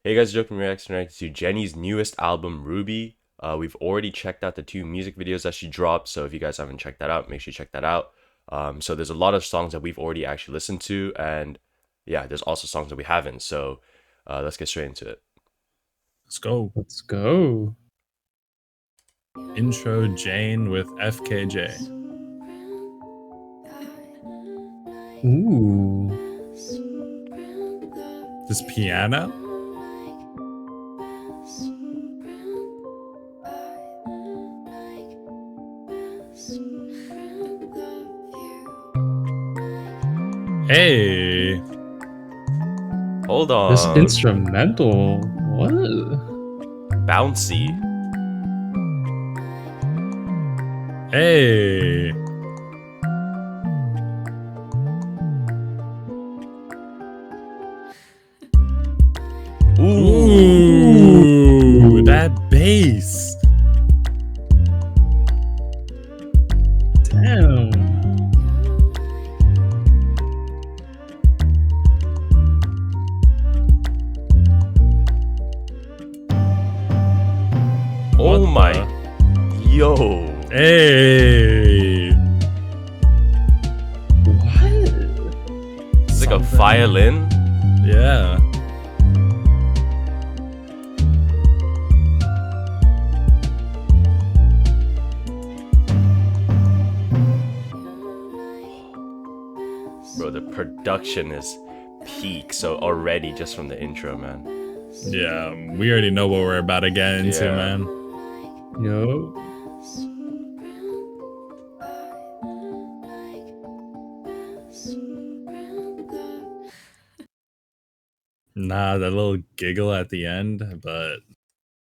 Hey guys, Jokemenreacts reacting to Jennie's newest album, Ruby. We've already checked out the 2 music videos that she dropped, so if you guys haven't checked that out, make sure you check that out. So there's a lot of songs that we've already actually listened to, and yeah, there's also songs that we haven't. So let's get straight into it. Let's go. Let's go. Intro Jane with FKJ. Ooh. This piano? Hey. Hold on. This instrumental. What? Bouncy. Hey. Ooh, that bass. Damn. Oh my. Yo. Hey. What? It's like a violin. Yeah. Bro, the production is peak. So already just from the intro, man. Yeah, we already know what we're about to get into, Yeah. man. Yo. Nah, that little giggle at the end, but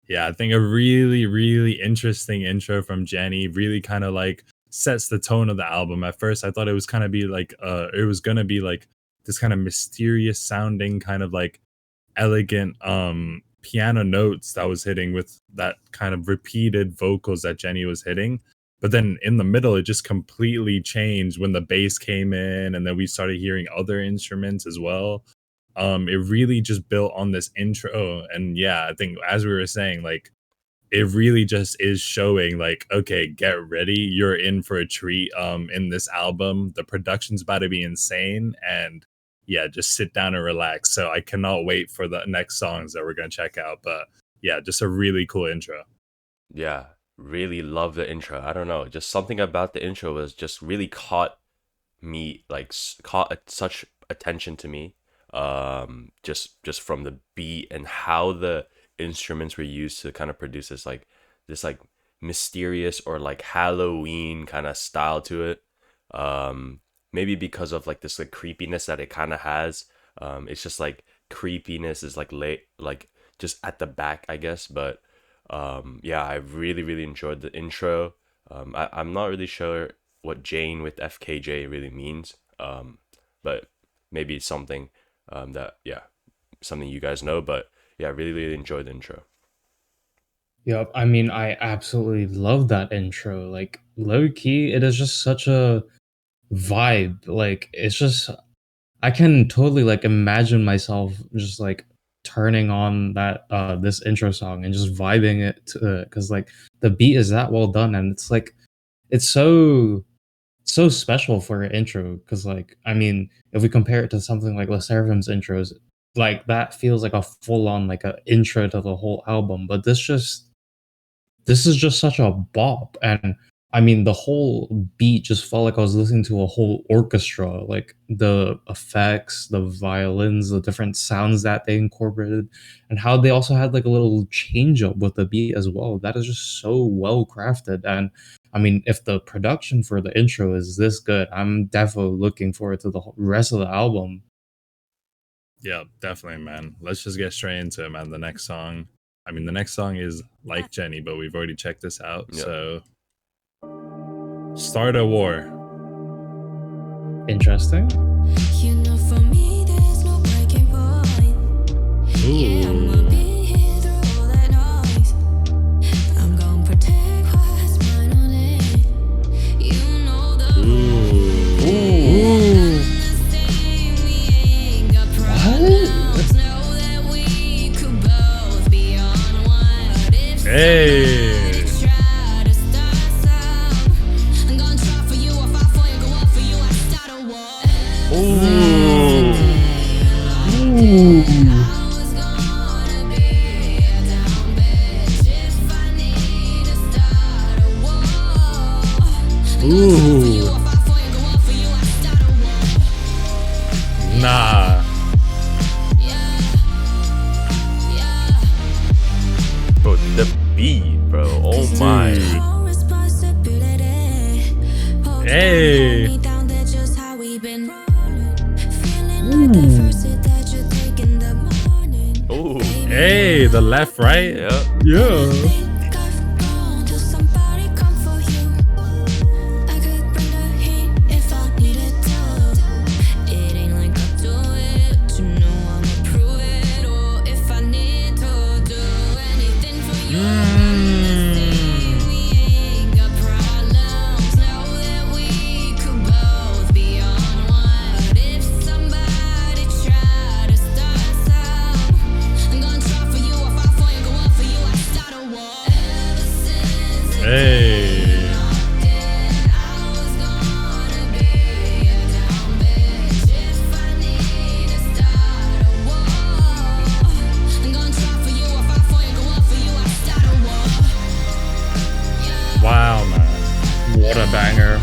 yeah, I think a really interesting intro from Jennie really kind of like sets the tone of the album. At first, I thought it was kind of be like it was gonna be like this kind of mysterious sounding, kind of like elegant piano notes that was hitting with that kind of repeated vocals that Jennie was hitting. But then in the middle, it just completely changed when the bass came in, and then we started hearing other instruments as well. It really just built on this intro, and yeah, I think as we were saying, like it really just is showing like, okay, get ready, you're in for a treat in this album. The production's about to be insane, and yeah, just sit down and relax. So I cannot wait for the next songs that we're gonna check out. But yeah, just a really cool intro. Yeah, really love the intro. I don't know, just something about the intro was just really caught me, like caught such attention to me. Just from the beat and how the instruments were used to kind of produce this mysterious or like Halloween kind of style to it. Maybe because of like this like creepiness that it kind of has. It's just like creepiness is like late, like just at the back, I guess. But yeah, I really enjoyed the intro. I'm not really sure what Jane with FKJ really means. But maybe it's something something you guys know. But yeah, really enjoyed the intro. Yep. I mean, I absolutely love that intro. Like, low key, it is just such a vibe. Like, it's just, I can totally like imagine myself just like turning on that this intro song and just vibing it to it, because like the beat is that well done, and it's like it's so special for an intro. Because like, I mean, if we compare it to something like LE SSERAFIM's intros, like that feels like a full-on like a intro to the whole album. But this is just such a bop. And I mean, the whole beat just felt like I was listening to a whole orchestra. Like the effects, the violins, the different sounds that they incorporated, and how they also had like a little change up with the beat as well. That is just so well crafted. And I mean, if the production for the intro is this good, I'm definitely looking forward to the rest of the album. Yeah, definitely, man. Let's just get straight into it, man. The next song, I mean, the next song is like Jennie, but we've already checked this out. Yeah. So Start a War. Interesting. You know, for me, there's no breaking point. Yeah, I'ma be here through all that noise. I'm gonna protect what's mine on it. You know the Ooh. same, we ain't got problems. Know that we could both Hey. Ooh. Ooh. Nah. Bro, the beat, bro. Oh my. Dude. Hey. Ooh. Hey, the left, right? Yeah. Yeah. Hey. Wow, man. What a banger.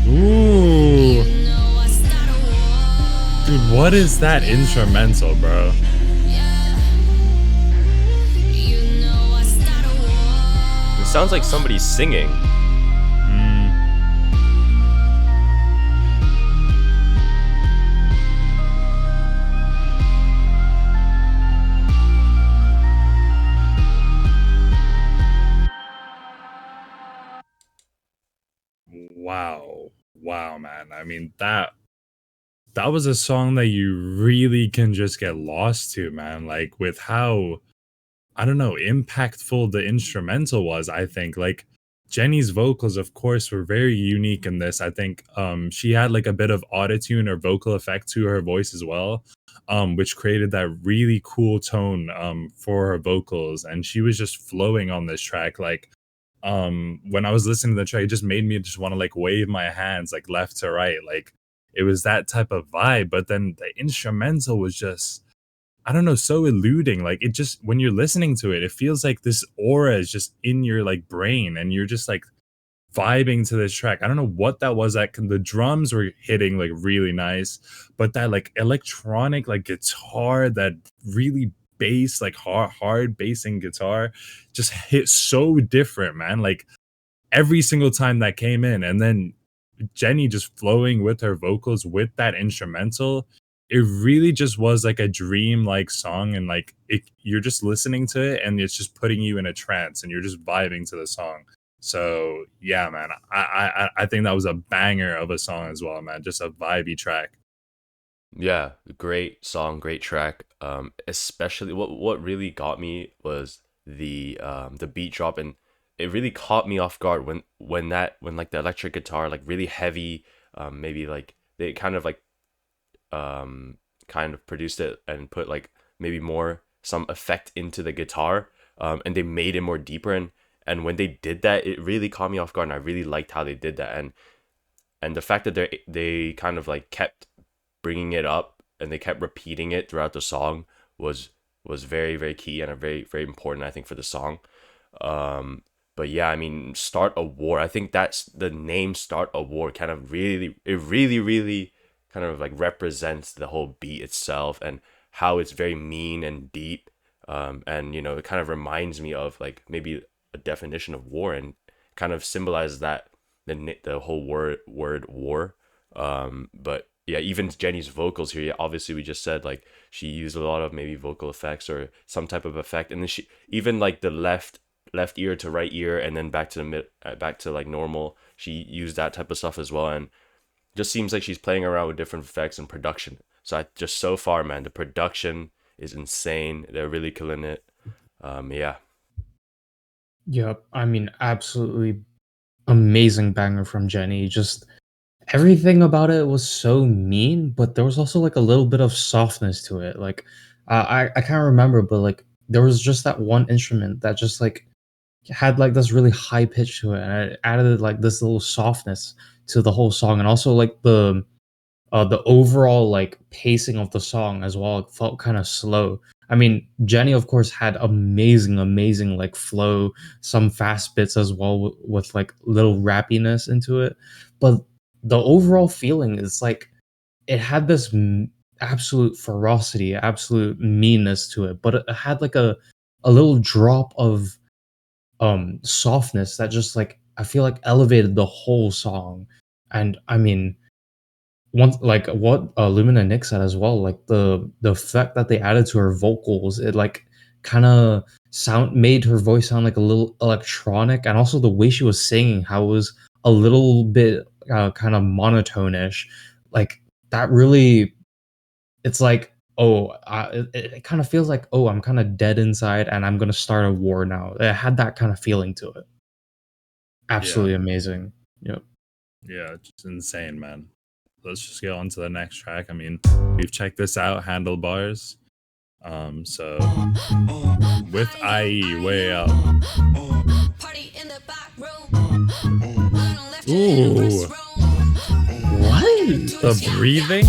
Ooh. Dude, what is that instrumental, bro? It sounds like somebody's singing. Wow. Wow, man. I mean, that was a song that you really can just get lost to, man. Like with how, I don't know, impactful the instrumental was, I think. Like Jennie's vocals, of course, were very unique in this. I think she had like a bit of autotune or vocal effect to her voice as well, which created that really cool tone for her vocals. And she was just flowing on this track. Like when I was listening to the track, it just made me just want to like wave my hands like left to right. Like it was that type of vibe. But then the instrumental was just, I don't know, so eluding. Like it just, when you're listening to it, it feels like this aura is just in your like brain and you're just like vibing to this track. I don't know what that was. The drums were hitting like really nice, but that like electronic like guitar, that really bass, like hard bassing guitar just hit so different, man. Like every single time that came in, and then Jennie just flowing with her vocals with that instrumental, it really just was like a dream like song. And like you're just listening to it and it's just putting you in a trance and you're just vibing to the song. So yeah, man, I think that was a banger of a song as well, man. Just a vibey track. Yeah, great song, great track. Especially what really got me was the beat drop, and it really caught me off guard when like the electric guitar like really heavy, maybe like they kind of produced it and put like maybe more some effect into the guitar, and they made it more deeper, and when they did that, it really caught me off guard, and I really liked how they did that, and the fact that they kind of like kept bringing it up and they kept repeating it throughout the song was very very key and a very very important, I think, for the song. But yeah, I mean, Start a War, I think that's the name. Start a War kind of really kind of like represents the whole beat itself and how it's very mean and deep. And you know, it kind of reminds me of like maybe a definition of war, and kind of symbolizes that the whole word war. But yeah, even Jennie's vocals here, yeah, obviously we just said like she used a lot of maybe vocal effects or some type of effect, and then she even like the left ear to right ear and then back to the back to like normal, she used that type of stuff as well, and just seems like she's playing around with different effects and production. So I just, so far, man, the production is insane. They're really killing it. Yeah. Yep. I mean, absolutely amazing banger from Jenny. Just everything about it was so mean, but there was also like a little bit of softness to it. Like I can't remember, but like there was just that one instrument that just like had like this really high pitch to it, and it added like this little softness to the whole song, and also like the overall like pacing of the song as well, it felt kind of slow. I mean, Jenny of course had amazing like flow, some fast bits as well with like little rappiness into it, but the overall feeling is like it had this absolute ferocity, absolute meanness to it, but it had like a little drop of softness that just like I feel like elevated the whole song. And I mean, once like what Lumina Nick said as well, like the effect that they added to her vocals, it like kind of sound made her voice sound like a little electronic, and also the way she was singing, how it was a little bit kind of monotone-ish, like that really, it's like, oh, it kind of feels like, oh, I'm kind of dead inside and I'm gonna start a war now. It had that kind of feeling to it. Yeah, Absolutely amazing. Yep. yeah, just insane, man. Let's just go on to the next track. I mean, we've checked this out, Handlebars. So with IE way up. Ooh, What? the breathing.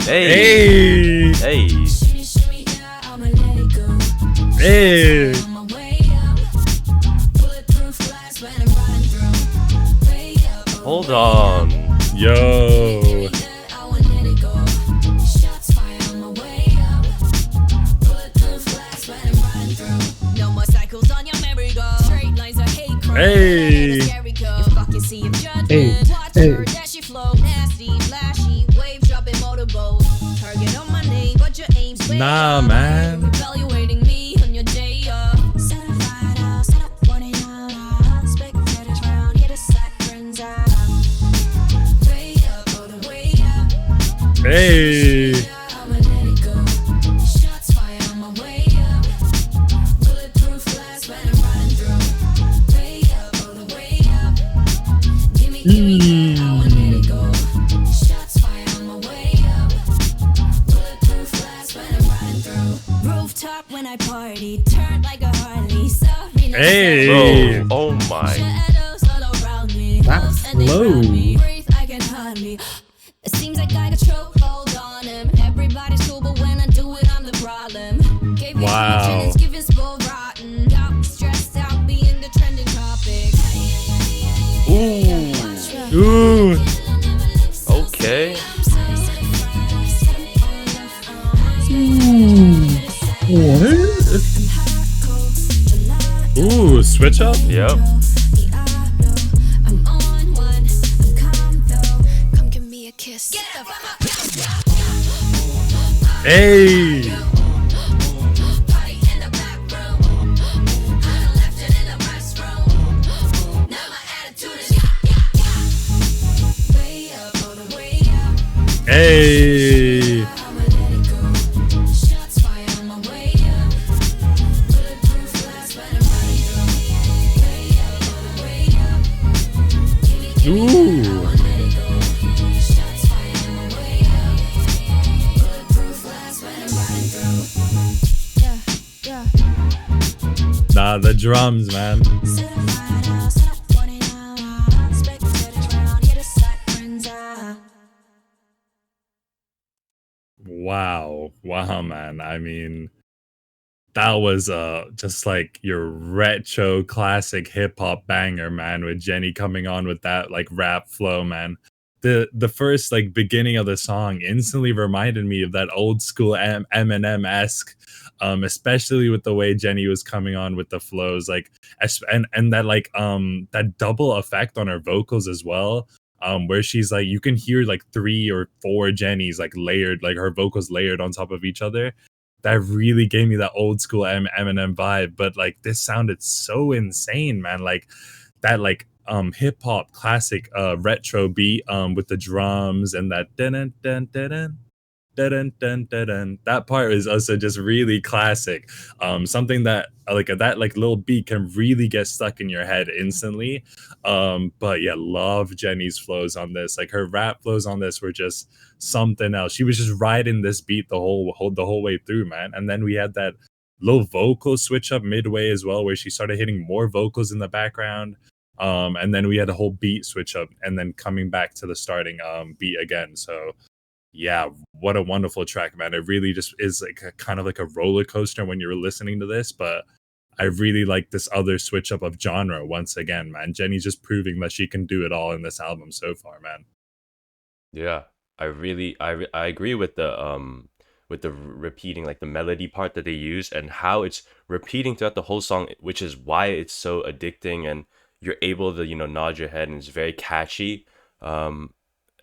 Hey, Hey, hey, hey. hold on. Yo. Hey. Hey, hey. Nah, man. Hey. Rooftop when I party, turn like a Harley. Sorry, no Hey. Bro, oh my. shadows all around me. That Close and they flow. round me. Breathe, I can hardly. It seems like I got chokehold on him. Everybody's cool, but when I do it, I'm the problem. Gave me Wow. too much and it's giving spoil rotten. Got me stressed out, being the trending topic. Ooh, Ooh. okay. What? Ooh, switch up. Yep. I'm on one, I'm calm though. Come give me a kiss. Get the fuck up. Hey. Party in the back room. I done left it in the restroom. Now my attitude is way up, all the way up. Hey. I'ma let it go. Shots fired on my way up. Bulletproof glass, but I'm running through. Way up, all the way up. Give me Ooh. let it go. Shots fired on my way up. Bulletproof glass, but I'm running through. Yeah, yeah. Nah, the drums, man. Certified out, set up 49 hours. Spectators round, here to sirens out. Wow. Wow, man. I mean, that was just like your retro classic hip hop banger, man, with Jenny coming on with that like rap flow, man. The first like beginning of the song instantly reminded me of that old school Eminem-esque, especially with the way Jenny was coming on with the flows, like and that like that double effect on her vocals as well. Where she's like, you can hear like 3 or 4 Jennies like layered, like her vocals layered on top of each other. That really gave me that old school Eminem vibe. But like this sounded so insane, man. Like that like hip hop classic retro beat with the drums and that dun dun dun dun dun, dun, dun, dun. That part is also just really classic. Something that that like little beat can really get stuck in your head instantly. But yeah, love Jennie's flows on this. Like her rap flows on this were just something else. She was just riding this beat the whole way through, man. And then we had that little vocal switch up midway as well, where she started hitting more vocals in the background. And then we had a whole beat switch up and then coming back to the starting beat again. So yeah, what a wonderful track, man. It really just is like a kind of like a roller coaster when you're listening to this, but I really like this other switch up of genre once again, man. Jennie's just proving that she can do it all in this album so far, man. Yeah, I agree with the repeating, like the melody part that they use and how it's repeating throughout the whole song, which is why it's so addicting and you're able to, you know, nod your head and it's very catchy.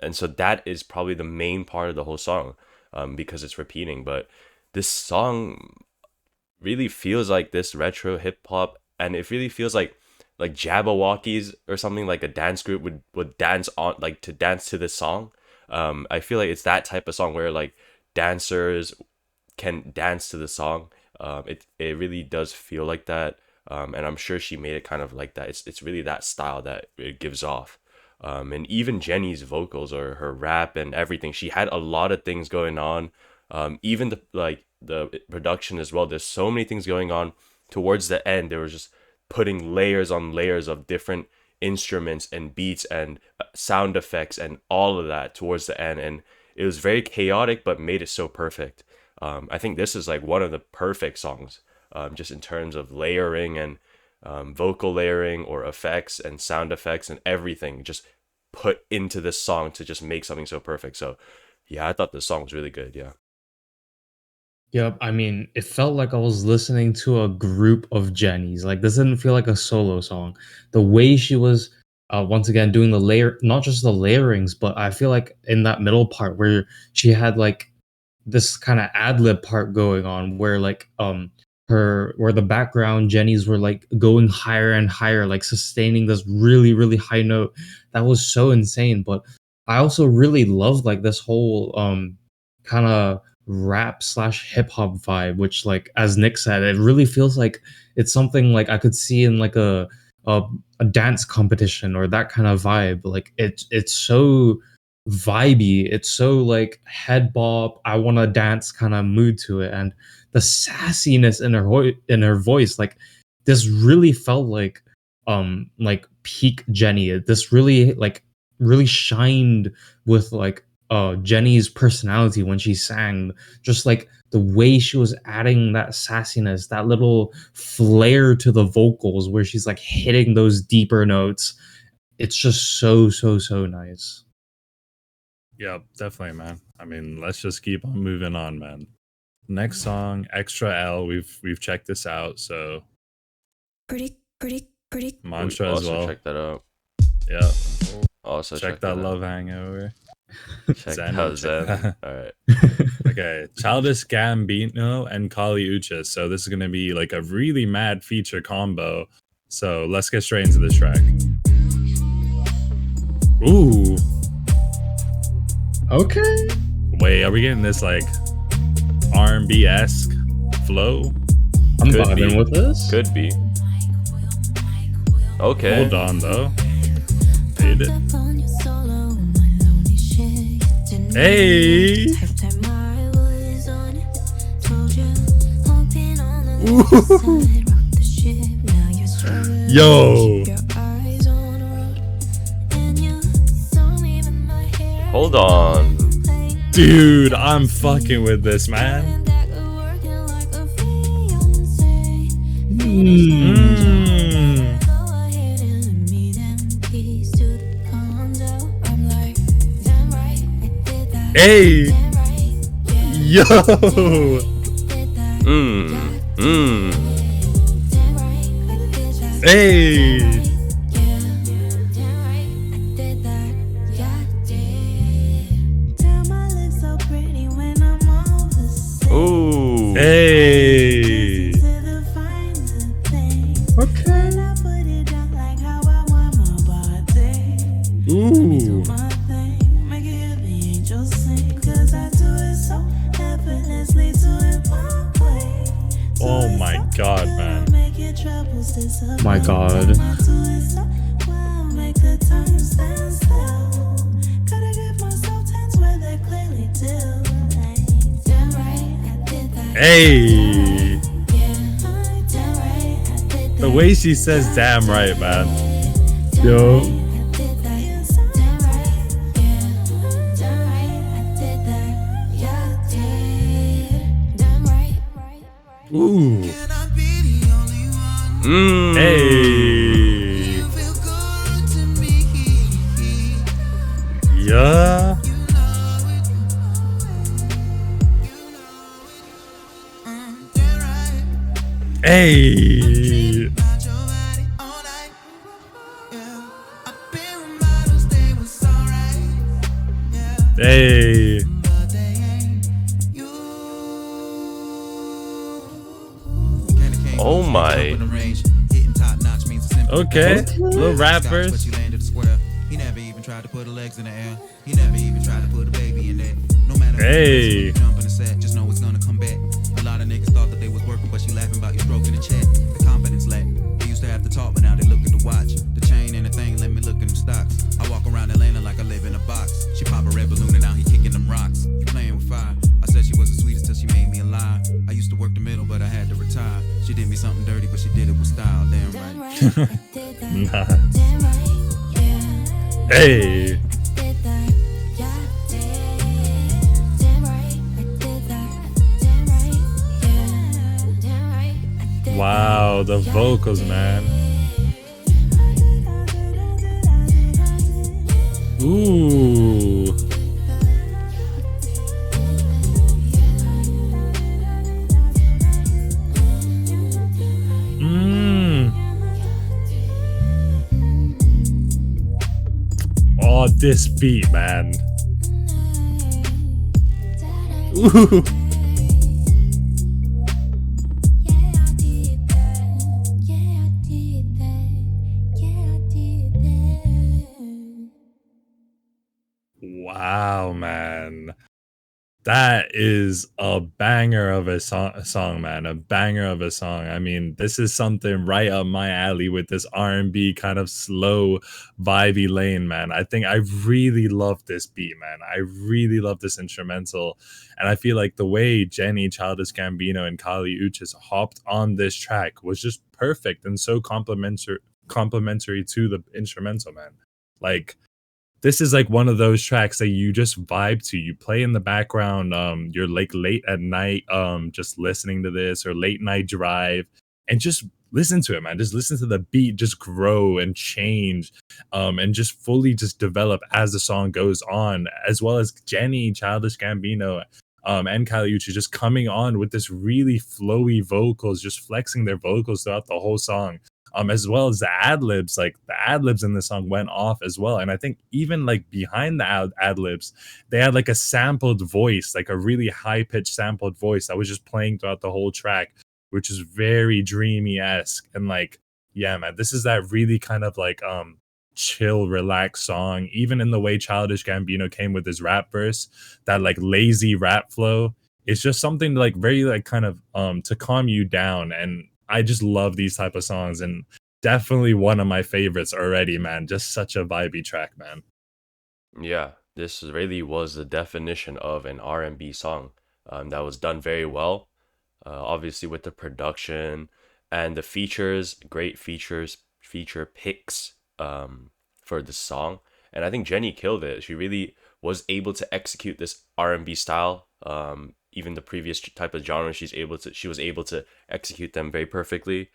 And so that is probably the main part of the whole song, because it's repeating. But this song really feels like this retro hip hop, and it really feels like Jabberwockies or something, like a dance group would dance on, like to dance to this song. I feel like it's that type of song where like dancers can dance to the song. It really does feel like that, and I'm sure she made it kind of like that. It's really that style that it gives off. And even Jennie's vocals or her rap and everything, she had a lot of things going on. Even the production as well. There's so many things going on. Towards the end, they were just putting layers on layers of different instruments and beats and sound effects and all of that towards the end, and it was very chaotic but made it so perfect. I think this is like one of the perfect songs, just in terms of layering and vocal layering or effects and sound effects and everything just put into this song to just make something so perfect. So yeah, I thought this song was really good. Yeah. Yep, I mean, it felt like I was listening to a group of Jennies. Like this didn't feel like a solo song. The way she was once again doing the layer, not just the layerings, but I feel like in that middle part where she had like this kind of ad lib part going on where like her where the background Jennies were like going higher and higher, like sustaining this really, really high note. That was so insane. But I also really loved like this whole kind of rap slash hip hop vibe, which like as Nick said, it really feels like it's something like I could see in like a, a dance competition or that kind of vibe. Like it's so vibey, it's so like head bop, I want to dance kind of mood to it, and the sassiness in in her voice, like this really felt like peak Jennie. This really like really shined with like Jennie's personality when she sang, just like the way she was adding that sassiness, that little flair to the vocals where she's like hitting those deeper notes. It's just so nice. Yeah, definitely, man. I mean, let's just keep on moving on, man. Next song, Extra L. We've checked this out, so Pretty. Mantra as Also well. check that out. Yeah, Also check that out. Love Hangover. Check Zen, out check Zen. that. All right. Okay, Childish Gambino and Kali Uchis. So this is gonna be like a really mad feature combo. So let's get straight into this track. Ooh, Okay. wait, are we getting this like R&B-esque flow? I'm Could vibing be. with this. Could be. Okay. Hold on though. Fade it. Hey. Ooh. Yo. Hold on. Dude, I'm fucking with this, man. Mm. Hey. Yo. Hey. Ooh. Hey. Okay. Ooh. Oh my god, man. My god. Hey, the way she says damn right, man. Yo. Ooh. Hey. Yeah. Hey. Hey. Oh my. Okay. Little rappers. He never even tried to put her legs in the air. He never even tried to put a baby in there. No matter Hey. jump in the set, just know it's gonna come back. A lot of niggas thought that they was working, but she laughing about you stroking the check. The confidence lack. They used to have to talk, but now they look at the watch. The chain and the thing, let me look at them stocks. I walk around Atlanta like I live in a box. She pop a red balloon and now he kicking them rocks. You playing with fire. I said she was the sweetest till she made me a lie. I used to work the middle, but I had to retire. She did me something dirty, but she did it with style. Damn right. Nah. Hey. Wow, the vocals, man. Ooh. Oh, this beat, man. Ooh. Wow, man. That is a banger of a song, man. A banger of a song. I mean, this is something right up my alley with this R&B kind of slow, vibey lane, man. I think I really love this beat, man. I really love this instrumental. And I feel like the way Jennie, Childish Gambino, and Kali Uchis hopped on this track was just perfect and so complimentary to the instrumental, man. Like, this is like one of those tracks that you just vibe to. You play in the background, you're like late at night, just listening to this, or late night drive, and just listen to it, man. Just listen to the beat just grow and change, and just fully just develop as the song goes on, as well as Jennie, Childish Gambino, and Kali Uchis just coming on with this really flowy vocals, just flexing their vocals throughout the whole song. As well as the ad libs, like the ad libs in the song went off as well. And I think even like behind the ad libs, they had like a sampled voice, like a really high pitched sampled voice that was just playing throughout the whole track, which is very dreamy-esque. And like, yeah, man, this is that really kind of like chill, relaxed song. Even in the way Childish Gambino came with his rap verse, that like lazy rap flow. It's just something like very like kind of to calm you down. And I just love these type of songs, and definitely one of my favorites already, man. Just such a vibey track, man. Yeah, this really was the definition of an R&B song, that was done very well. Obviously with the production and the features, great feature picks for the song. And I think Jennie killed it. She really was able to execute this R&B style. Even the previous type of genre she was able to execute them very perfectly.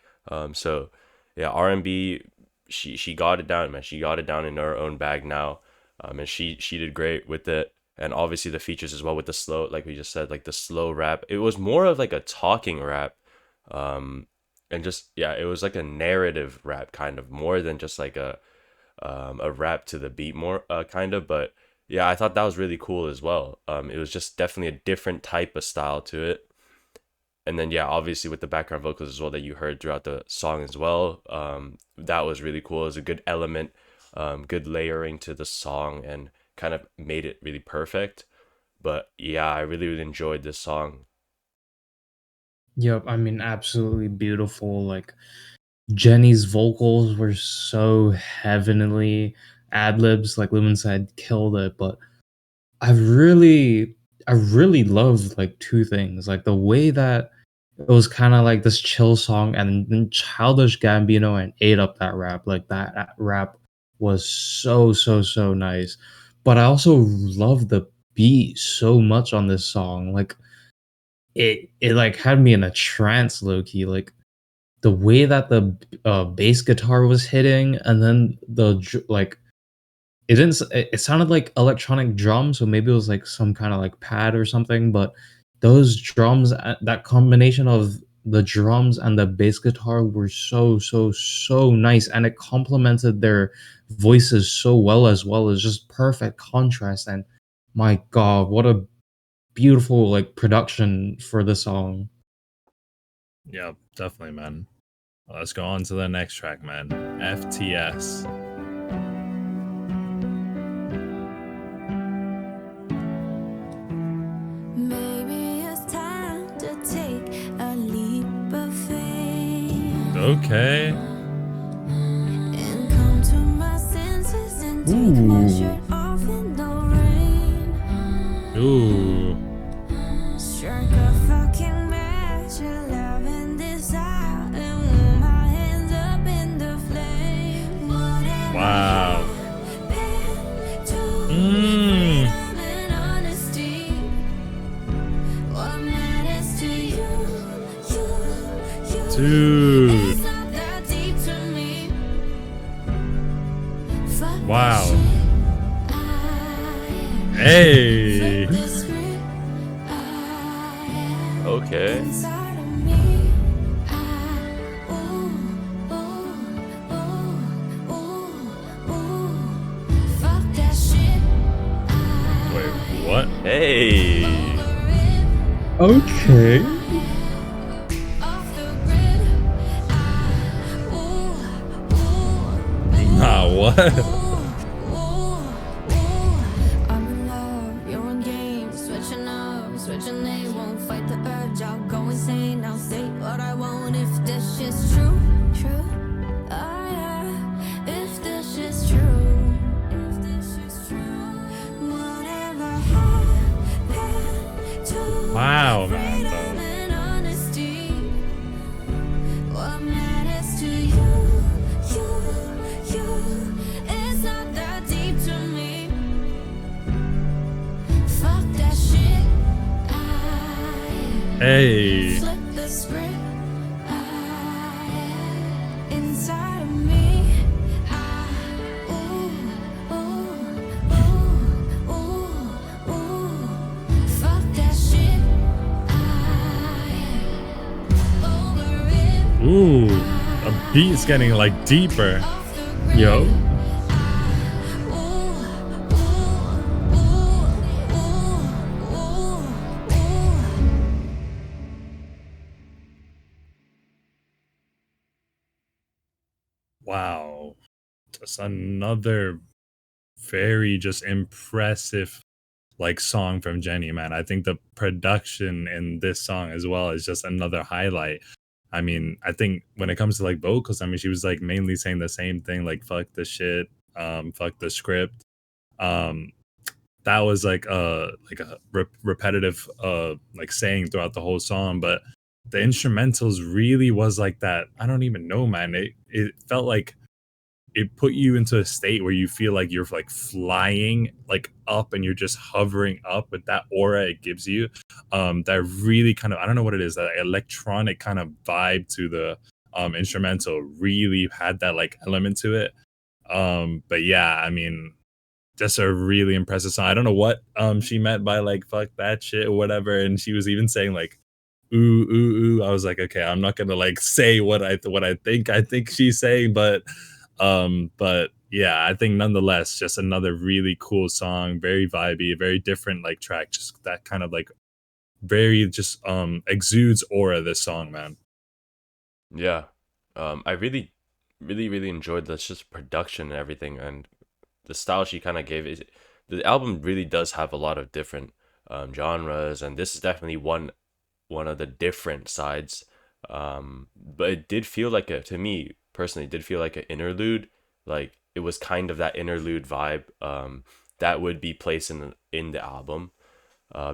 So yeah, R&B, she got it down, man. She got it down in her own bag now. And she did great with it. And obviously the features as well with the slow, like we just said, like the slow rap. It was more of like a talking rap. And just, yeah, it was like a narrative rap, kind of, more than just like a rap to the beat, more kind of. But yeah, I thought that was really cool as well. It was just definitely a different type of style to it. And then yeah, obviously with the background vocals as well that you heard throughout the song as well, that was really cool. It was a good element, good layering to the song, and kind of made it really perfect. But yeah, I really enjoyed this song. Yep, I mean, absolutely beautiful. Like Jenny's vocals were so heavenly. Ad libs, like Lumen said, killed it. But I really, I really loved like two things, like the way that it was kind of like this chill song, and then Childish Gambino and ate up that rap. Like that rap was so nice. But I also love the beat so much on this song. Like it like had me in a trance, low key. Like the way that the bass guitar was hitting, and then like it didn't. It sounded like electronic drums, so maybe it was like some kind of like pad or something. But those drums, that combination of the drums and the bass guitar were so nice, and it complemented their voices so well as well. It's just perfect contrast, and my god, what a beautiful like production for the song. Yeah, definitely, man. Let's go on to the next track, man. F.T.S. Maybe it's time to take a leap of faith Okay. and come to my senses and take my Ooh. shirt off in the rain. Ooh. Strike a fucking match, your love and desire, and warm my hands up in the flame. Whatever Wow. happened to Mm. freedom and honesty? What matters to you? Dude. It's not that deep to me. Fuck Wow. that shit. Hey. Flip the script. Okay. Inside of me. Ooh, ooh, ooh, ooh. Fuck that shit. Wait, what? Hey. Okay. Off the grid. Ooh, ooh, Nah, what? I'm in love, you're in game, switching up, switching they won't fight the urge, I'll go insane, I'll say what I want if this shit's true, true, yeah, if this shit's true, whatever happened to Wow, man, freedom though. and honesty, what matters to you, it's not that deep to me. Fuck that shit. Hey. Flip the script. Inside of me. Ooh, ooh, ooh, ooh, ooh. Fuck that shit. Over it. Ooh. The beat's getting like deeper. Off the grid. Yo. Wow. Just another very just impressive like song from Jenny, man. I think the production in this song as well is just another highlight. I mean, I think when it comes to like vocals, I mean, she was like mainly saying the same thing, like fuck the shit, fuck the script. Um, that was like a repetitive like saying throughout the whole song, but the instrumentals really was like that. I don't even know, man. It felt like it put you into a state where you feel like you're like flying like up and you're just hovering up with that aura it gives you. That really kind of, I don't know what it is, that electronic kind of vibe to the instrumental really had that like element to it. But yeah, I mean, just a really impressive song. I don't know what she meant by like fuck that shit or whatever, and she was even saying like ooh ooh ooh. I was like, okay, I'm not gonna like say what I think she's saying, but yeah, I think nonetheless, just another really cool song, very vibey, a very different like track, just that kind of like very just exudes aura, this song, man. Yeah. I really enjoyed this just production and everything, and the style she kind of gave it. The album really does have a lot of different genres, and this is definitely one one of the different sides. But it did feel like to me personally, it did feel like an interlude. Like it was kind of that interlude vibe that would be placed in the album,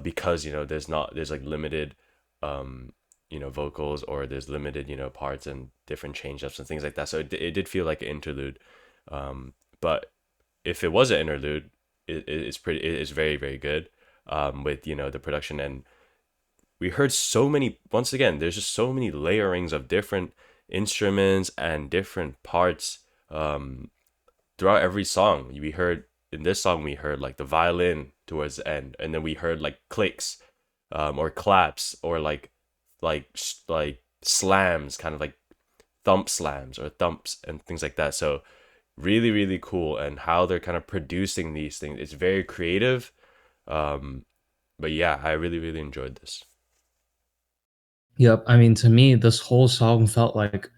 because there's like limited vocals, or there's limited parts and different change ups and things like that. So it did feel like an interlude. But if it was an interlude, it's very, very good, with the production. And we heard so many, once again, there's just so many layerings of different instruments and different parts throughout every song. We heard in this song, we heard like the violin towards the end, and then we heard like clicks, or claps, or like slams, kind of like thump slams or thumps and things like that. So really, really cool. And how they're kind of producing these things, it's very creative. But yeah, I really, really enjoyed this. Yep. I mean, to me, this whole song felt like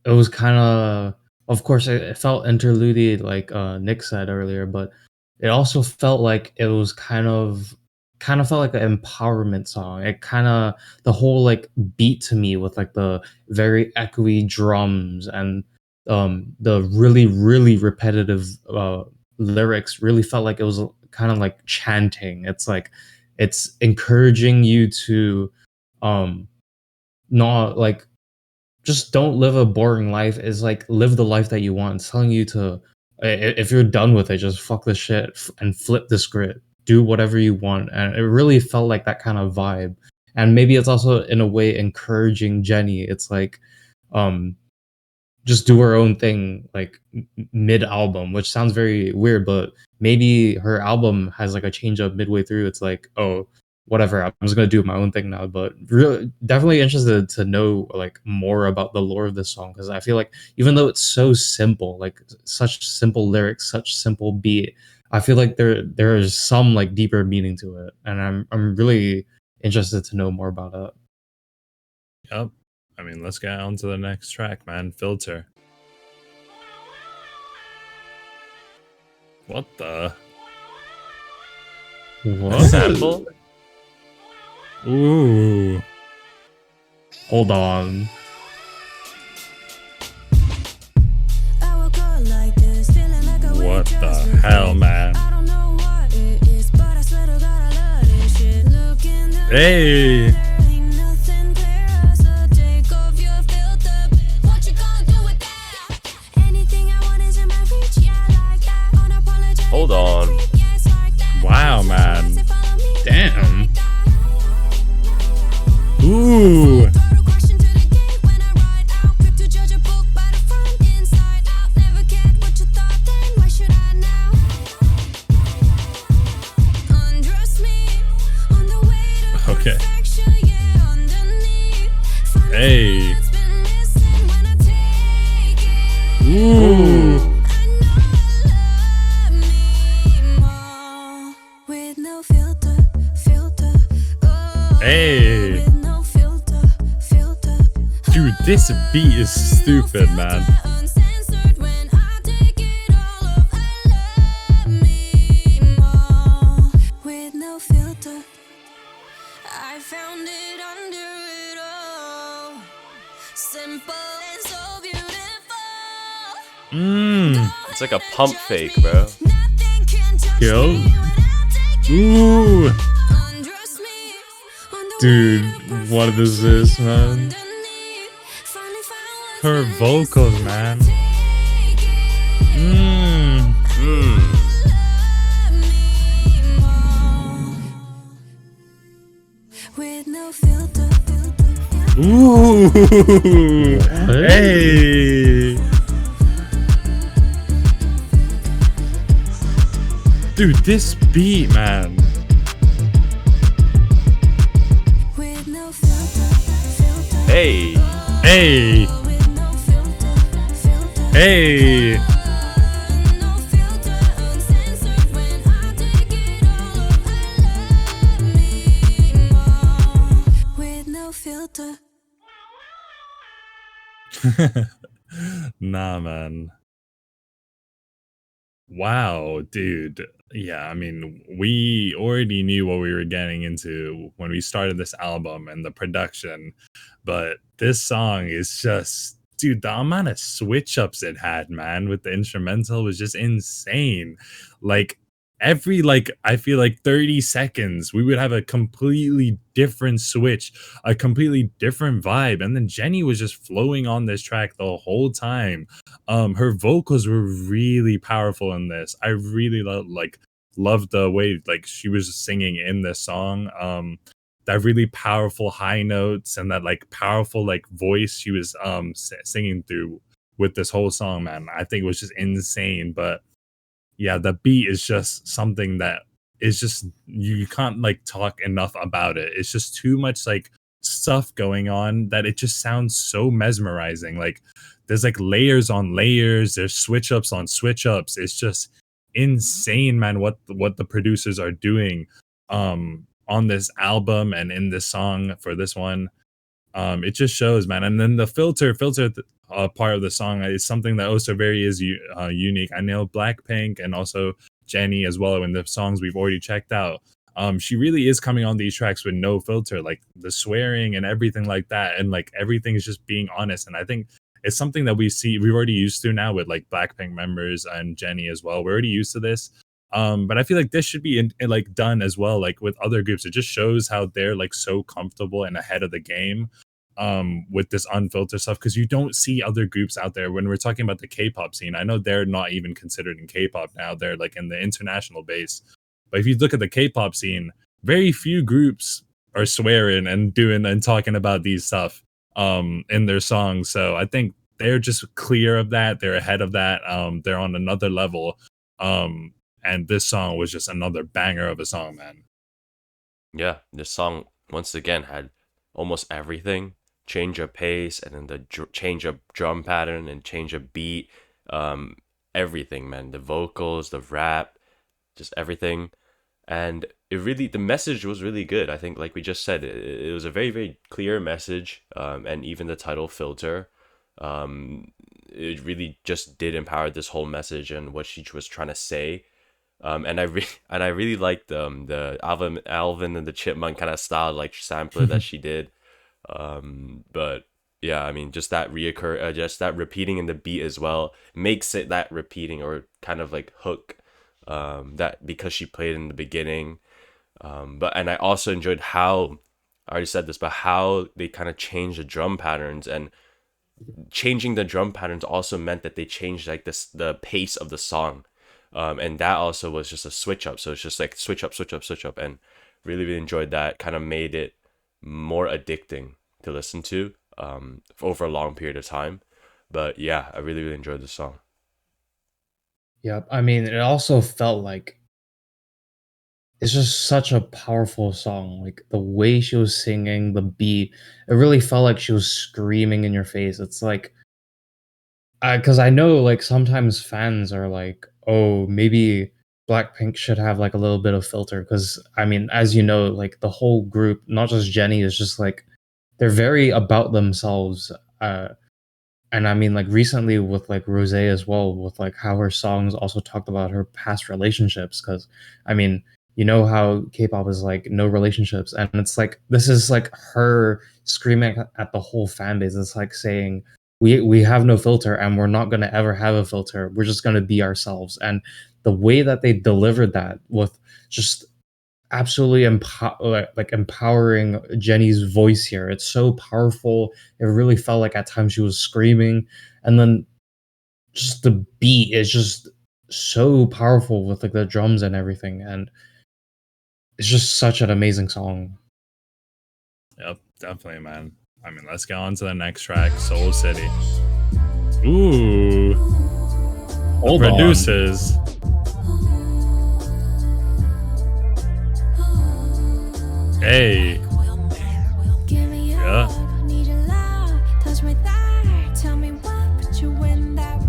it was kind of course, it felt interlude, like Nick said earlier, but it also felt like it was kind of felt like an empowerment song. It kind of the whole like beat to me with like the very echoey drums and the really really repetitive lyrics really felt like it was kind of like chanting. It's like it's encouraging you to um not like just don't live a boring life. Is like live the life that you want. It's telling you to if you're done with it, just fuck the shit and flip the script. Do whatever you want. And it really felt like that kind of vibe. And maybe it's also in a way encouraging Jennie. It's like um just do her own thing like mid album, which sounds very weird, but maybe her album has like a change up midway through. It's like, oh, whatever, I'm just gonna do my own thing now. But really, definitely interested to know like more about the lore of this song, because I feel like even though it's so simple, like such simple lyrics, such simple beat, I feel like there is some like deeper meaning to it, and I'm really interested to know more about it. Yep. I mean, let's get on to the next track, man. Filter. What the? What? Sample? Ooh. Hold on. What the hell, man? Hey! Hold on. Wow, man. Damn. Ooh! Okay. Hey! Ooh! Hey! Dude, this beat is stupid, man. It's like a pump fake, bro. Yo. Ooh! Dude, what is this, man? Her vocals, man. Ooh! Hey! Dude, this beat, man. Hey! Hey! Hey! Nah, man. Wow, dude. Yeah, I mean, we already knew what we were getting into when we started this album and the production, but this song is just, dude, the amount of switch ups it had, man, with the instrumental was just insane. Like, every, like, I feel like 30 seconds, we would have a completely different switch, a completely different vibe. And then Jenny was just flowing on this track the whole time. Her vocals were really powerful in this. I really loved the way like she was singing in this song. That really powerful high notes and that like powerful like voice she was singing through with this whole song, man. I think it was just insane. But yeah, the beat is just something that is just you can't like talk enough about it. It's just too much like stuff going on that it just sounds so mesmerizing. Like there's like layers on layers, there's switch ups on switch ups. It's just insane, man, what the producers are doing on this album and in this song for this one. It just shows, man. And then the part of the song is something that also very is unique. I know Blackpink and also Jennie as well in the songs we've already checked out. She really is coming on these tracks with no filter, like the swearing and everything like that, and like everything is just being honest. And I think it's something that we're already used to now with like Blackpink members and Jennie as well. We're already used to this. But I feel like this should be like done as well, like with other groups. It just shows how they're like so comfortable and ahead of the game with this unfiltered stuff, because you don't see other groups out there. When we're talking about the K-pop scene, I know they're not even considered in K-pop now, they're like in the international base, but if you look at the K-pop scene, very few groups are swearing and doing and talking about these stuff in their songs. So I think they're just clear of that, they're ahead of that, they're on another level. And this song was just another banger of a song, man. Yeah, this song once again had almost everything. Change of pace, and then the change of drum pattern and change of beat. Everything, man. The vocals, the rap, just everything. And the message was really good. I think, like we just said, it was a very, very clear message. And even the title, Filter, it really just did empower this whole message and what she was trying to say. And I really liked the Alvin and the Chipmunk kind of style like sampler that she did. But yeah, I mean, just that just that repeating in the beat as well makes it that repeating or kind of like hook, that because she played in the beginning. And I also enjoyed how, I already said this, but how they kind of changed the drum patterns, and changing the drum patterns also meant that they changed like the pace of the song. And that also was just a switch up. So it's just like switch up, switch up, switch up, and really, really enjoyed that. Kind of made it more addicting to listen to for over a long period of time. But yeah, I really, really enjoyed the song. Yep. I mean, it also felt like it's just such a powerful song. Like the way she was singing, the beat, it really felt like she was screaming in your face. It's like, because I know like sometimes fans are like, oh, maybe Blackpink should have like a little bit of filter. Because I mean, as you know, like the whole group, not just Jennie, is just like they're very about themselves. And I mean, like recently with like Rose as well, with like how her songs also talked about her past relationships. Because I mean, you know how K-pop is like no relationships, and it's like this is like her screaming at the whole fan base. It's like saying we have no filter, and we're not gonna ever have a filter. We're just gonna be ourselves. And the way that they delivered that with just absolutely like empowering Jennie's voice here. It's so powerful. It really felt like at times she was screaming, and then just the beat is just so powerful with like the drums and everything, and it's just such an amazing song. Yep, definitely, man. I mean, let's get on to the next track, Seoul City. Ooh. Hold on. Producers. Hey. Yeah.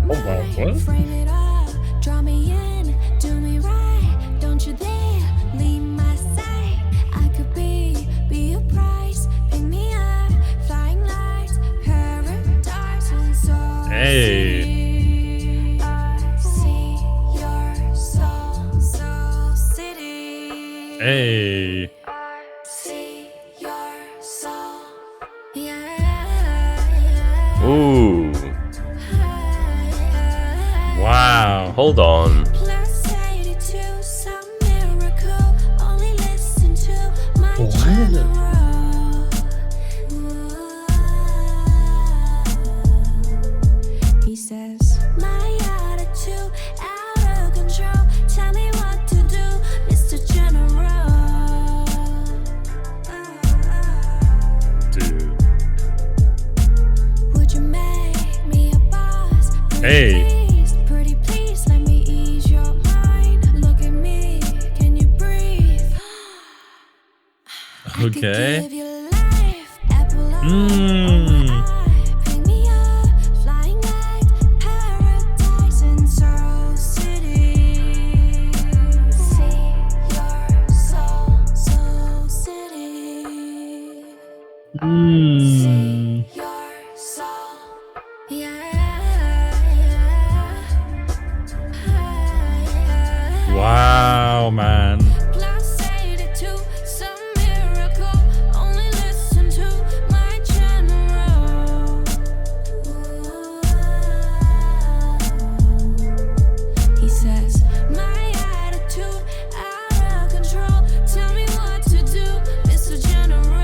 Oh wow, what? Frame it up, draw me in, do me right. Don't you dare leave my side. I could be your price. Pick me up, flying lights, paradise and so. Hey. I see your Hold on. Plus 82, some miracle. Only listen to my What? channel. He says, my attitude out of control. Tell me what to do, Mr. General. Dude. Would you make me a boss? Hey. Pretty please, let me ease your mind. Look at me, can you breathe? I could Okay. give you life. Apple eye, Mm. pick me up, flying like paradise in Seoul City. See your soul, Seoul City. Mm. Your soul, yeah. Wow, man. Plus 82, some miracle. Only listen to my general. He says, my attitude out of control. Tell me what to do, Mr. General.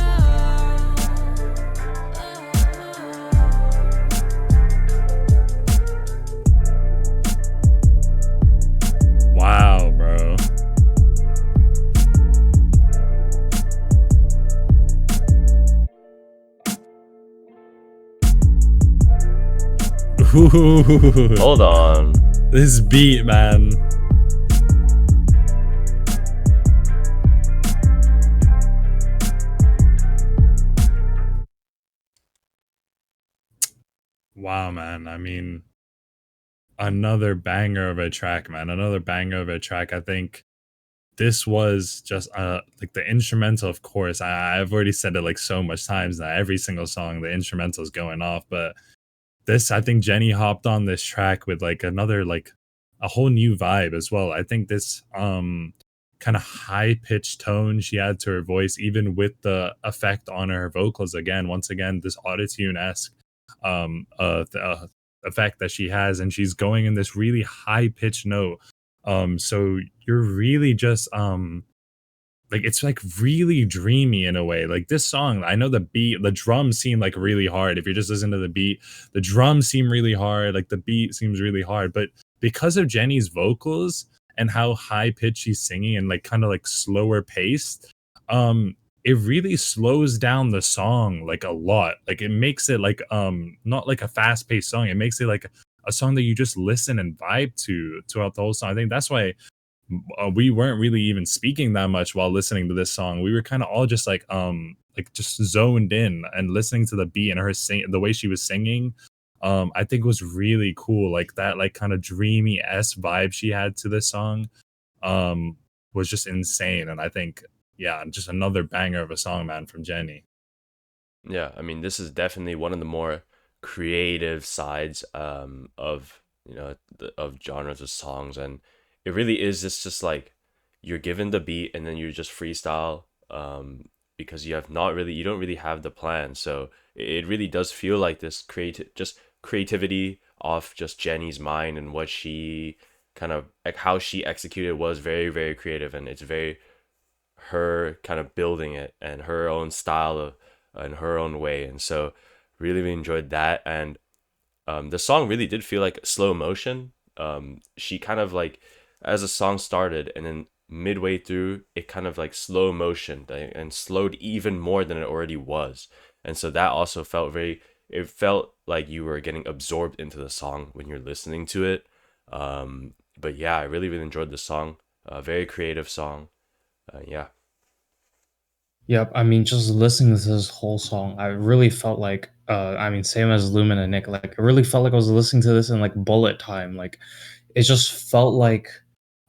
Wow, bro. Ooh. Hold on. This beat, man. Wow, man. I mean, another banger of a track, man. Another banger of a track. I think this was just like the instrumental, of course. I've already said it like so much times now. Every single song, the instrumental is going off. But this, I think Jennie hopped on this track with like another like a whole new vibe as well. I think this kind of high pitched tone she had to her voice, even with the effect on her vocals again. Once again, this autotune esque effect that she has, and she's going in this really high pitched note. So you're really just like it's like really dreamy in a way. Like this song, I know the beat, the drums seem like really hard. If you're just listening to the beat, the drums seem really hard. Like the beat seems really hard, but because of Jennie's vocals and how high pitched she's singing and like kind of like slower paced, it really slows down the song like a lot. Like it makes it like not like a fast paced song. It makes it like a song that you just listen and vibe to throughout the whole song. I think that's why we weren't really even speaking that much while listening to this song. We were kind of all just like just zoned in and listening to the beat and her sing, the way she was singing. I think was really cool. Like that like kind of dreamy s vibe she had to this song was just insane. And I think yeah, just another banger of a song, man, from Jennie. Yeah, I mean, this is definitely one of the more creative sides of of genres of songs, and it really is just like you're given the beat and then you just freestyle because you don't really have the plan, so it really does feel like this creativity off just Jennie's mind, and what she kind of like how she executed was very very creative, and it's very her kind of building it and her own style of in her own way. And so really, really enjoyed that. And the song really did feel like slow motion. She kind of like, as the song started and then midway through, it kind of like slow motion and slowed even more than it already was. And so that also it felt like you were getting absorbed into the song when you're listening to it. But yeah, I really, really enjoyed the song. Very creative song. Yeah. Yep, I mean, just listening to this whole song, I really felt like, I mean, same as Lumen and Nick, like, I really felt like I was listening to this in like bullet time. Like, it just felt like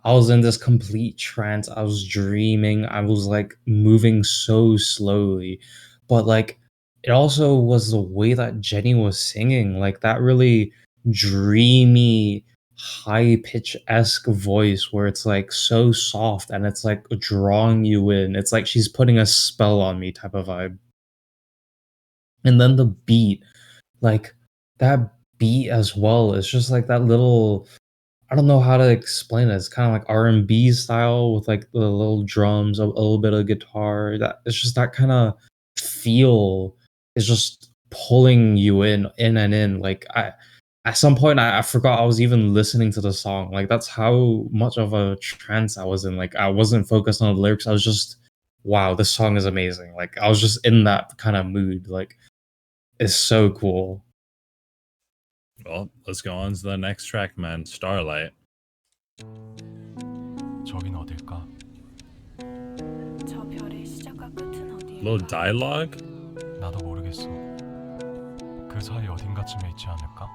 I was in this complete trance. I was dreaming. I was like moving so slowly, but like, it also was the way that Jennie was singing, like that really dreamy, high pitch esque voice where it's like so soft and it's like drawing you in. It's like she's putting a spell on me type of vibe. And then the beat, like that beat as well, is just like that little I don't know how to explain it. It's kind of like R&B style with like the little drums, a little bit of guitar. That it's just that kind of feel is just pulling you in and in. Like I at some point I forgot I was even listening to the song. Like that's how much of a trance I was in. Like I wasn't focused on the lyrics. I was just wow, this song is amazing. Like I was just in that kind of mood. Like it's so cool. Well, let's go on to the next track, man. Starlight. 저긴 어딜까? 저 별의 시작과 끝은 어디일까? Little dialogue. 나도 모르겠어. 그 사이 어딘가쯤에 있지 않을까?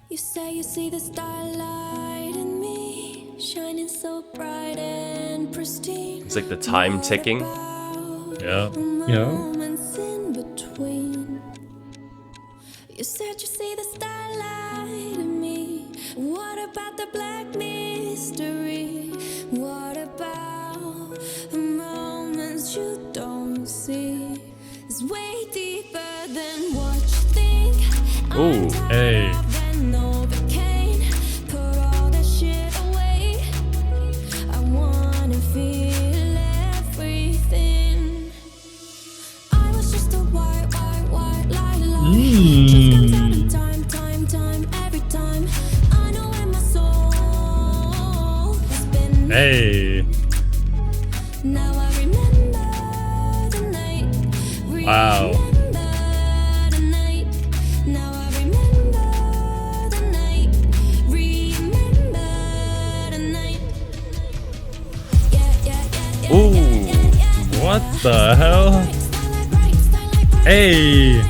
You say you see the starlight in me, shining so bright and pristine. It's like the time ticking. Yeah. Yeah. Moments in between. You said you see the starlight in me. What about the black mystery? What about the moments you don't see? It's way deeper than what you think. Ooh, hey. Hey. Now I remember the night. Wow. Remember the night. Now I remember the night. Remember the night. Yeah. Ooh. What the hell? Hey.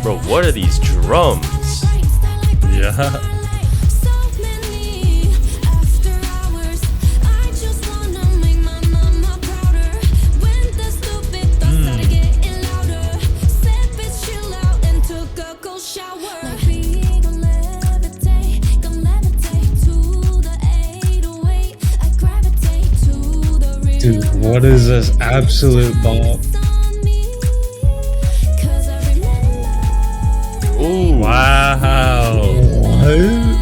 Bro, what are these drums? Yeah. Dude, what is this absolute bop? Ooh. Wow. What?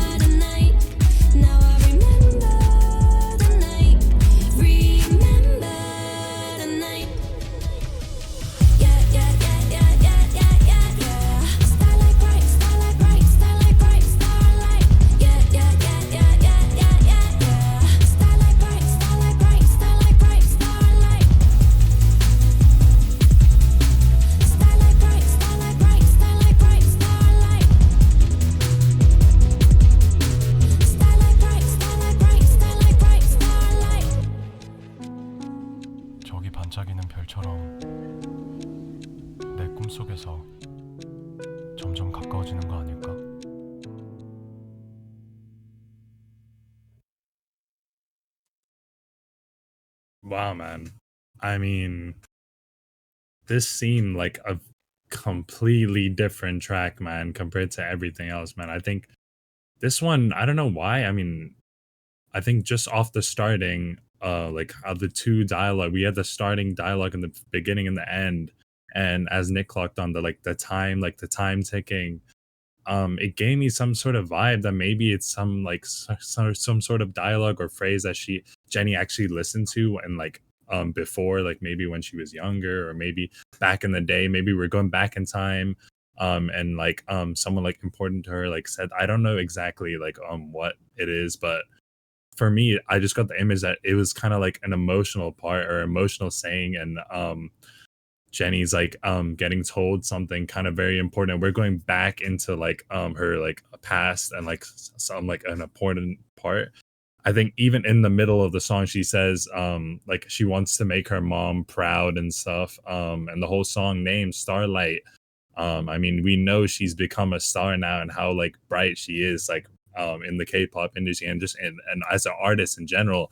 저기 반짝이는 별처럼 내 꿈속에서 점점 가까워지는 거 아닐까? Wow, man. I mean, this seemed like a completely different track, man, compared to everything else, man. I think this one, I don't know why. I mean, I think just off the starting, like how the two dialogue, we had the starting dialogue in the beginning and the end, and as Nick clocked on the time ticking, it gave me some sort of vibe that maybe it's some like some sort of dialogue or phrase that Jennie actually listened to and like before, like maybe when she was younger or maybe back in the day, maybe we're going back in time, and like someone like important to her like said, I don't know exactly like what it is, but for me I just got the image that it was kind of like an emotional part or emotional saying, and Jennie's like getting told something kind of very important. We're going back into like her like past and like some like an important part. I think even in the middle of the song she says like she wants to make her mom proud and stuff, and the whole song name Starlight, I mean we know she's become a star now and how like bright she is like in the K-pop industry and just and as an artist in general.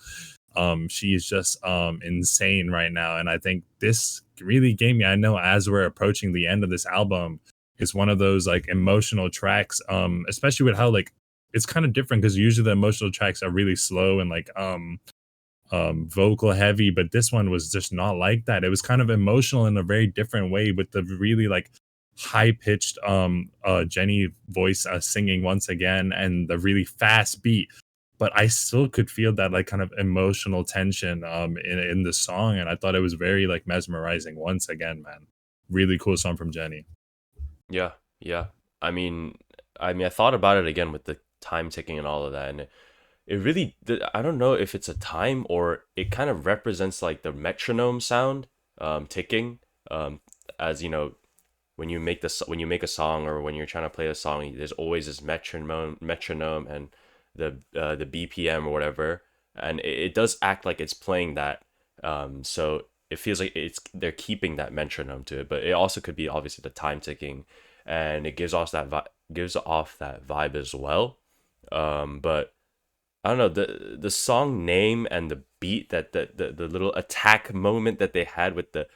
She is just insane right now, and I think this really gave me, I know as we're approaching the end of this album, is one of those like emotional tracks, especially with how like it's kind of different because usually the emotional tracks are really slow and like vocal heavy, but this one was just not like that. It was kind of emotional in a very different way with the really like high pitched Jennie voice singing once again, and the really fast beat. But I still could feel that like kind of emotional tension in the song, and I thought it was very like mesmerizing once again, man. Really cool song from Jennie. Yeah, yeah. I mean, I thought about it again with the time ticking and all of that, and it really, I don't know if it's a time or it kind of represents like the metronome sound, ticking, as you know, when you make when you make a song or when you're trying to play a song, there's always this metronome and the BPM or whatever, and it does act like it's playing that. So it feels like they're keeping that metronome to it, but it also could be obviously the time ticking, and it gives off that vibe as well. But I don't know, the song name and the beat, that the little attack moment that they had with the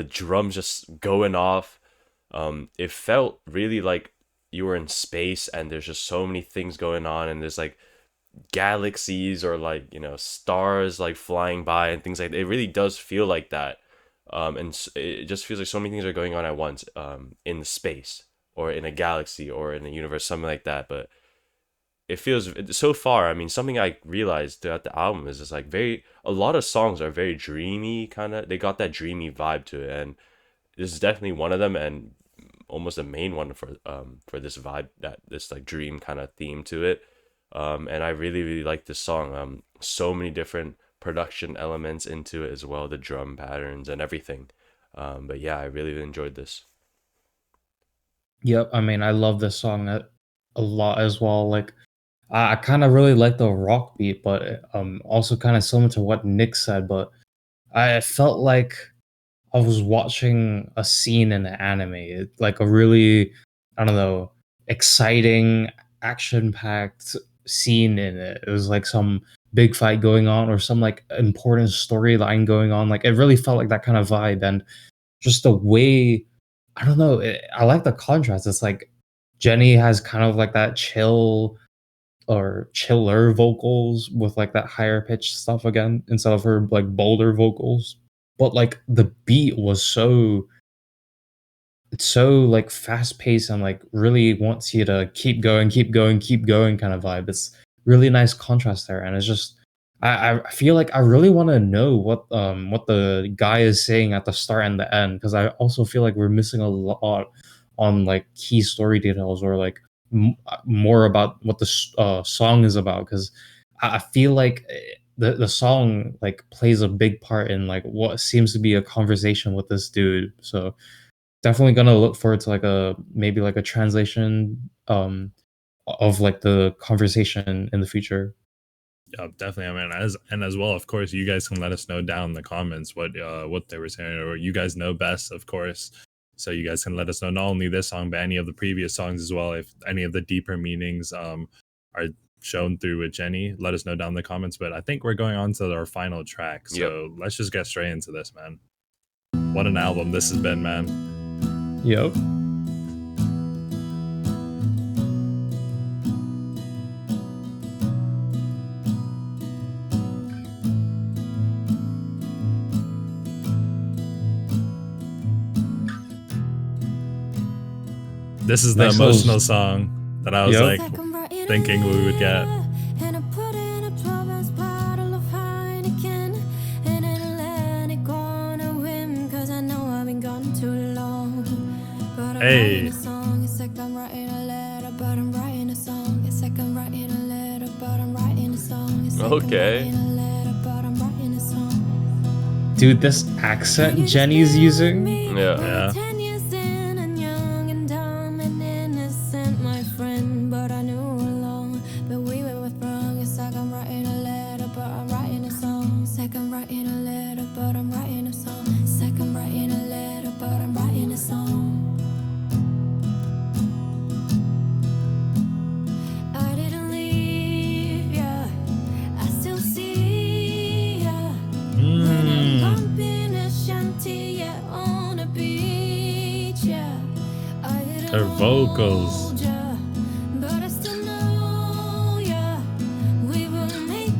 drums just going off. It felt really like you were in space and there's just so many things going on, and there's like galaxies or like, you know, stars like flying by and things like that. It really does feel like that. And it just feels like so many things are going on at once, in the space or in a galaxy or in a universe, something like that. But it feels so far, I mean, something I realized throughout the album is just like a lot of songs are very dreamy, kind of, they got that dreamy vibe to it, and this is definitely one of them, and almost the main one for this vibe, that this like dream kind of theme to it. And I really really like this song. So many different production elements into it as well, the drum patterns and everything. But yeah, I really enjoyed this. Yep, I mean, I love this song a lot as well. Like, I kind of really like the rock beat, but also kind of similar to what Nick said. But I felt like I was watching a scene in an anime, like a really, I don't know, exciting, action-packed scene in it. It was like some big fight going on or some like important storyline going on. Like it really felt like that kind of vibe, and just the way, I don't know, I like the contrast. It's like Jennie has kind of like that chill or chiller vocals with like that higher pitched stuff again instead of her like bolder vocals. But like the beat was it's so like fast paced and like really wants you to keep going, keep going, keep going kind of vibe. It's really nice contrast there, and it's just I feel like I really want to know what the guy is saying at the start and the end, because I also feel like we're missing a lot on like key story details or like more about what the song is about, because I feel like the song like plays a big part in like what seems to be a conversation with this dude. So definitely gonna look forward to like a maybe like a translation of like the conversation in the future. Yeah, definitely. I mean, as well, of course, you guys can let us know down in the comments what they were saying, or you guys know best, of course. So you guys can let us know not only this song, but any of the previous songs as well. If any of the deeper meanings are shown through with Jennie, let us know down in the comments. But I think we're going on to our final track. So let's just get straight into this, man. What an album this has been, man. Yep. This is the Nice emotional little- song that I was Yep. like thinking we would get. And I put in a 12-ounce bottle of Heineken and then let it go on a whim, 'cause I know I've been gone too long. But I'm Hey. writing a song, it's like I'm writing a letter, but I'm writing a song. It's like I'm writing a letter, but I'm writing a song. It's like Okay. I'm writing a letter, but I'm writing a song. Dude, this accent Jennie's using. Yeah. 10 years in and young and dumb and innocent, my friend, but I knew along, but we were both wrong. It's like I'm writing a letter, but I'm writing a song. It's like I'm writing a letter, but I'm writing a song. It's like I'm writing a letter, but I'm writing a song. I didn't leave ya, I still see ya. When I'm bumping a shanty, yeah, on a beach, yeah. I didn't Her vocals. hold ya, but I still know ya. We will make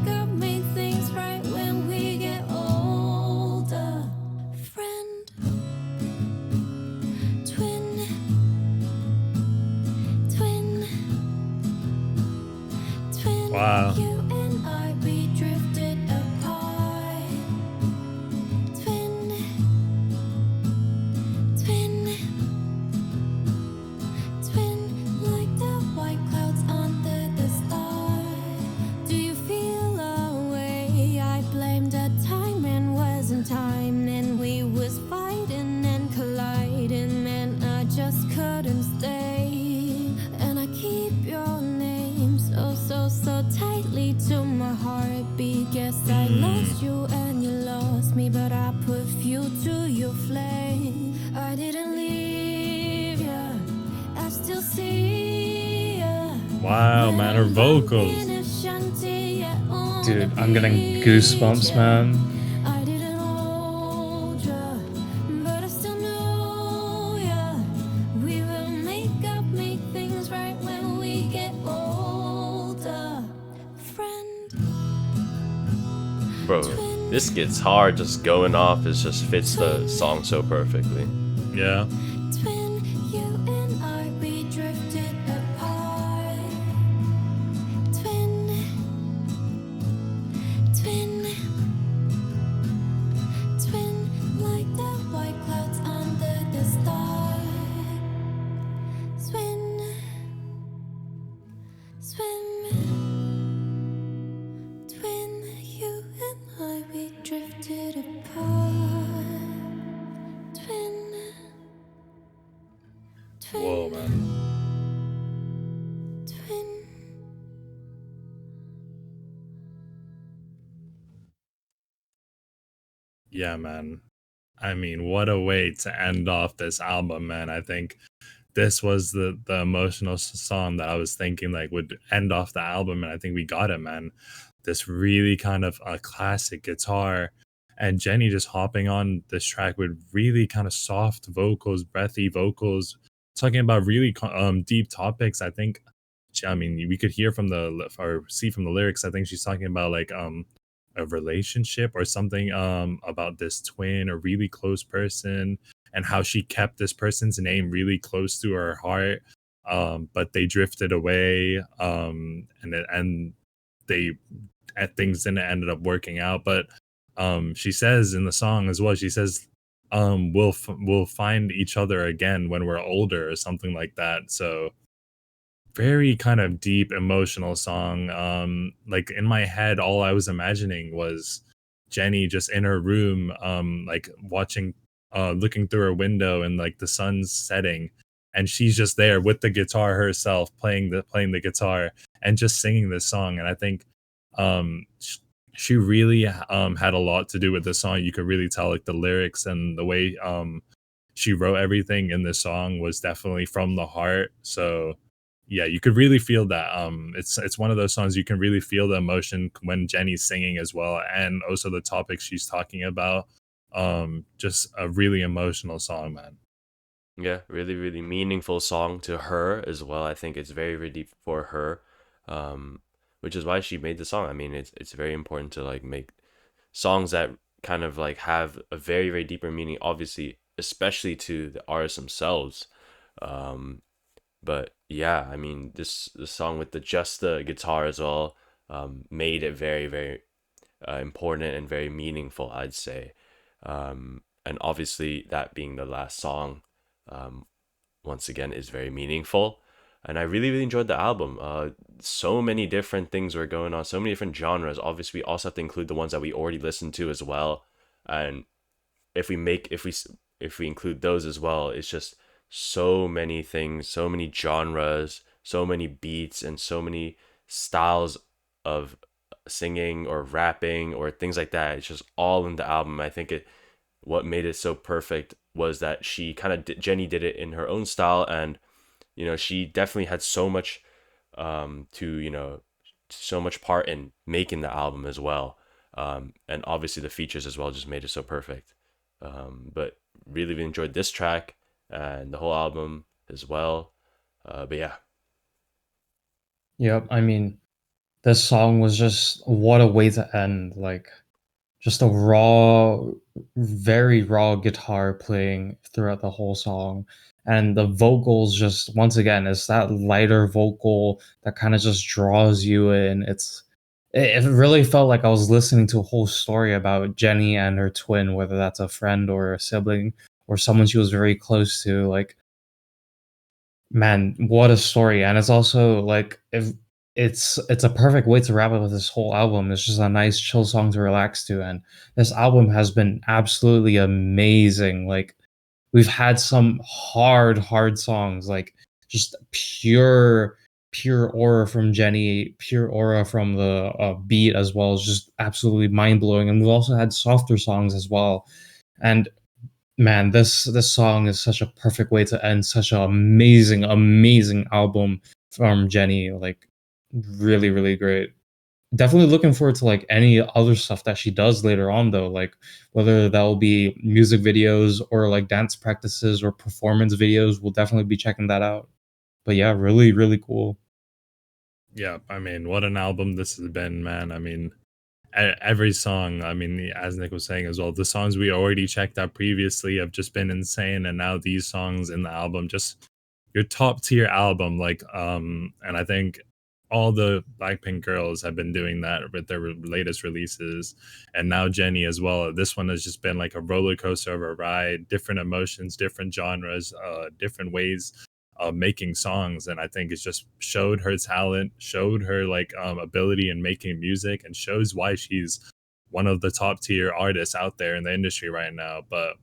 things right when we get older. Friend, twin, Wow. You and I, we drifted apart. Twin, twin, twin, like the white clouds under the stars. Do you feel a way? I blamed the time and wasn't time, and we was fighting and colliding, and I just couldn't stay. And I keep your name so tightly to my heartbeat. Guess I lost you and you lost me, but I put fuel to your flame. I didn't leave ya, I still see ya. Wow, man, her vocals. Dude, I'm getting goosebumps, man. I didn't hold ya, but I still know ya. We will make things right when we get older. Friend, Bro, this guitar just going off just fits the song so perfectly. Yeah. twin, you and I, we drifted apart. Twin, twin, twin, like the white clouds under the stars. Swim, swim, twin, you and I, we drifted apart. Twin, twin, Whoa, man. twin. Yeah, man. I mean, what a way to end off this album, man. I think this was the emotional song that I was thinking like would end off the album, and I think we got it, man. This really kind of a classic guitar, and Jennie just hopping on this track with really kind of soft vocals, breathy vocals, talking about really deep topics. I think, I mean, we could hear from or see from the lyrics. I think she's talking about like a relationship or something about this twin or really close person, and how she kept this person's name really close to her heart, but they drifted away, and they things didn't ended up working out. But she says in the song as well, she says we'll find each other again when we're older or something like that. So very kind of deep emotional song. Like in my head, all I was imagining was Jennie just in her room, like watching, looking through her window, and like the sun's setting, and she's just there with the guitar herself, playing the guitar and just singing this song. And I think she really had a lot to do with this song. You could really tell like the lyrics and the way she wrote everything in this song was definitely from the heart. So yeah, you could really feel that. It's one of those songs you can really feel the emotion when Jennie's singing as well, and also the topics she's talking about. Just a really emotional song, man. Yeah, really, really meaningful song to her as well. I think it's very, really deep for her, um, which is why she made the song. I mean, it's very important to like make songs that kind of like have a very, very deeper meaning. Obviously, especially to the artists themselves. Um, but yeah, I mean, the song with the guitar as well, made it very, very important and very meaningful, I'd say. And obviously, that being the last song, um, once again, is very meaningful. And I really, really enjoyed the album. So many different things were going on, so many different genres. Obviously, we also have to include the ones that we already listened to as well. And if we include those as well, it's just so many things, so many genres, so many beats, and so many styles of singing or rapping or things like that. It's just all in the album. I think what made it so perfect was that she kind of Jennie did it in her own style, and she definitely had so much so much part in making the album as well. And obviously the features as well just made it so perfect. But really, really enjoyed this track and the whole album as well. But yeah. Yep, I mean, this song was just what a way to end. Like, just a raw, very raw guitar playing throughout the whole song. And the vocals just once again, it's that lighter vocal that kind of just draws you in. It really felt like I was listening to a whole story about Jennie and her twin, whether that's a friend or a sibling or someone she was very close to. Like, man, what a story. And it's also like if it's a perfect way to wrap up with this whole album. It's just a nice chill song to relax to. And this album has been absolutely amazing. Like, we've had some hard songs, like just pure aura from Jennie, pure aura from the beat as well. It's just absolutely mind blowing. And we've also had softer songs as well. And man, this song is such a perfect way to end such an amazing album from Jennie. Like, really great. Definitely looking forward to like any other stuff that she does later on though, like whether that will be music videos or like dance practices or performance videos. We'll definitely be checking that out. But yeah, really cool. Yeah, I mean, what an album this has been, man. I mean, every song, I mean, as Nick was saying as well, the songs we already checked out previously have just been insane, and now these songs in the album, just your top tier album. Like, and I think all the Blackpink girls have been doing that with their latest releases, and now Jennie as well. This one has just been like a roller coaster of a ride, different emotions, different genres, different ways of making songs. And I think it's just showed her talent, showed her like ability in making music, and shows why she's one of the top tier artists out there in the industry right now. But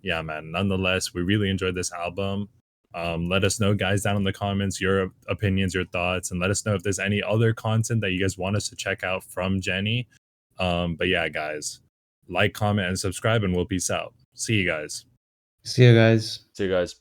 yeah, man, nonetheless, we really enjoyed this album. Let us know, guys, down in the comments your opinions, your thoughts, and let us know if there's any other content that you guys want us to check out from Jennie. But yeah, guys, like, comment, and subscribe, and we'll peace out. See you guys. See you guys. See you guys.